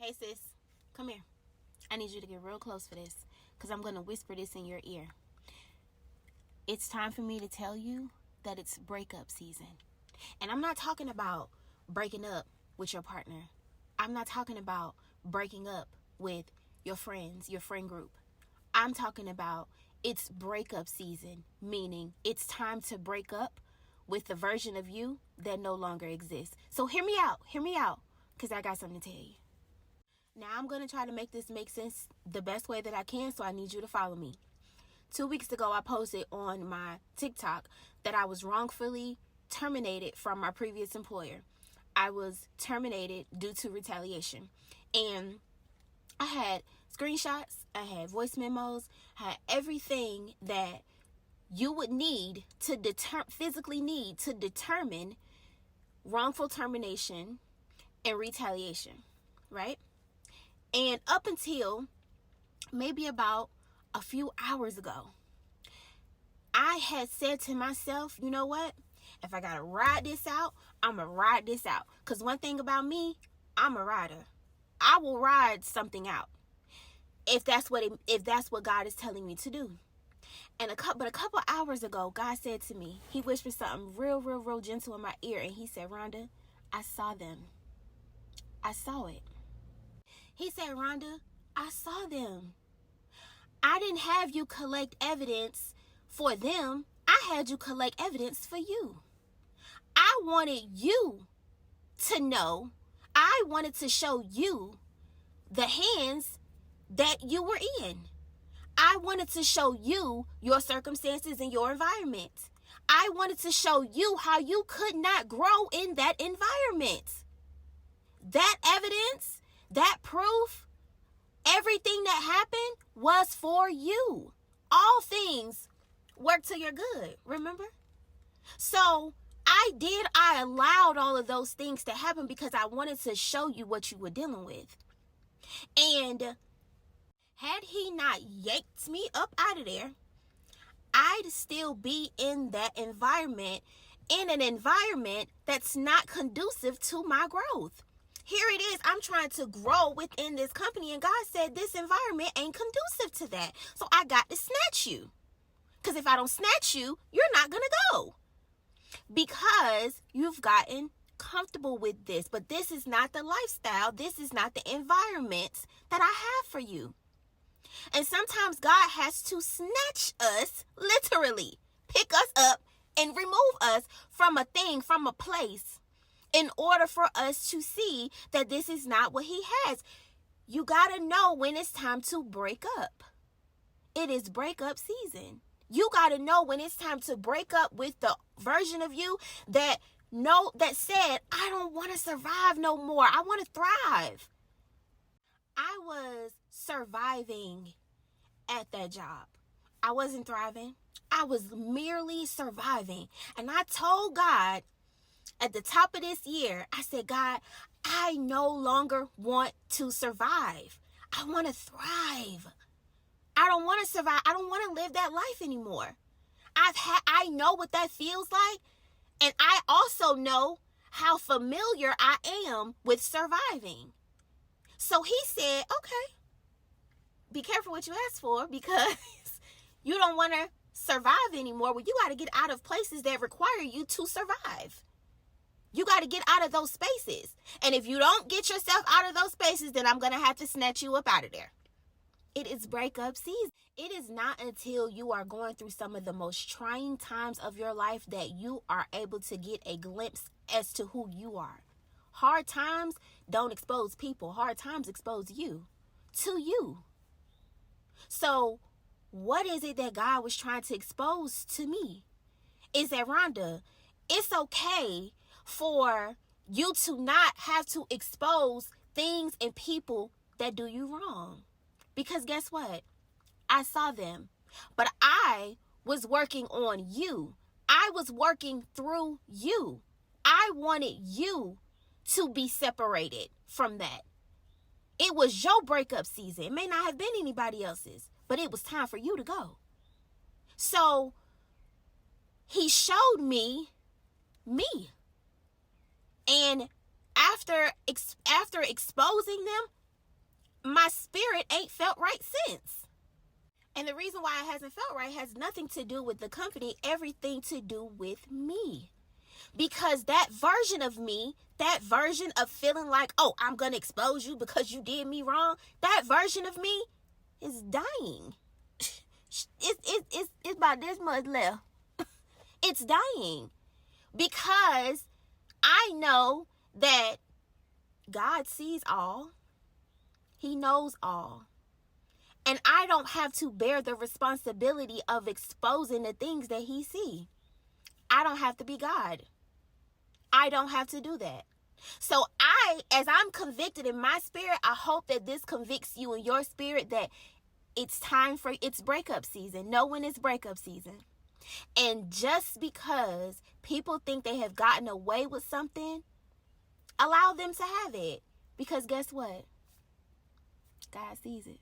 Hey sis, come here. I need you to get real close for this because I'm going to whisper this in your ear. It's time for me to tell you that it's breakup season. And I'm not talking about breaking up with your partner. I'm not talking about breaking up with your friends, your friend group. I'm talking about it's breakup season, meaning it's time to break up with the version of you that no longer exists. So hear me out, because I got something to tell you. Now I'm going to try to make this make sense the best way that I can, so I need you to follow me. 2 weeks ago, I posted on my TikTok that I was wrongfully terminated from my previous employer. I was terminated due to retaliation. And I had screenshots, I had voice memos, I had everything that you would need to physically need to determine wrongful termination and retaliation, right? And up until maybe about a few hours ago, I had said to myself, you know what? If I gotta ride this out, I'm gonna ride this out. Because one thing about me, I'm a rider. I will ride something out if that's what God is telling me to do. And a couple hours ago, God said to me, he whispered something real gentle in my ear, and he said, Rhonda, I saw them. I saw it. He said, Rhonda, I saw them. I didn't have you collect evidence for them. I had you collect evidence for you. I wanted you to know. I wanted to show you the hands that you were in. I wanted to show you your circumstances and your environment. I wanted to show you how you could not grow in that environment. That evidence, that proof, everything that happened was for you. All things work to your good, remember? So I allowed all of those things to happen because I wanted to show you what you were dealing with. And had he not yanked me up out of there, I'd still be in that environment, in an environment that's not conducive to my growth. Here it is, I'm trying to grow within this company, and God said this environment ain't conducive to that. So I got to snatch you. Because if I don't snatch you, you're not going to go. Because you've gotten comfortable with this. But this is not the lifestyle. This is not the environment that I have for you. And sometimes God has to snatch us, literally, pick us up and remove us from a thing, from a place, in order for us to see that this is not what he has. You got to know when it's time to break up. It is breakup season. You got to know when it's time to break up with the version of you that said, I don't want to survive no more. I want to thrive. I was surviving at that job. I wasn't thriving. I was merely surviving. And I told God at the top of this year, I said, God, I no longer want to survive. I want to thrive. I don't want to survive. I don't want to live that life anymore. I know what that feels like. And I also know how familiar I am with surviving. So he said, okay, be careful what you ask for, because you don't want to survive anymore. Well, you got to get out of places that require you to survive. You got to get out of those spaces. And if you don't get yourself out of those spaces, then I'm going to have to snatch you up out of there. It is breakup season. It is not until you are going through some of the most trying times of your life that you are able to get a glimpse as to who you are. Hard times don't expose people. Hard times expose you to you. So what is it that God was trying to expose to me? Is that, Rhonda, it's okay for you to not have to expose things and people that do you wrong. Because guess what? I saw them. But I was working on you. I was working through you. I wanted you to be separated from that. It was your breakup season. It may not have been anybody else's, but it was time for you to go. So he showed me. And after exposing them, my spirit ain't felt right since. And the reason why it hasn't felt right has nothing to do with the company, everything to do with me. Because that version of me, that version of feeling like, oh, I'm going to expose you because you did me wrong, that version of me is dying. It's about this much left. It's dying. Because I know that God sees all. He knows all. And I don't have to bear the responsibility of exposing the things that he sees. I don't have to be God. I don't have to do that. So as I'm convicted in my spirit, I hope that this convicts you in your spirit that it's time for, it's breakup season. Know when it's breakup season. And just because people think they have gotten away with something, allow them to have it. Because guess what? God sees it.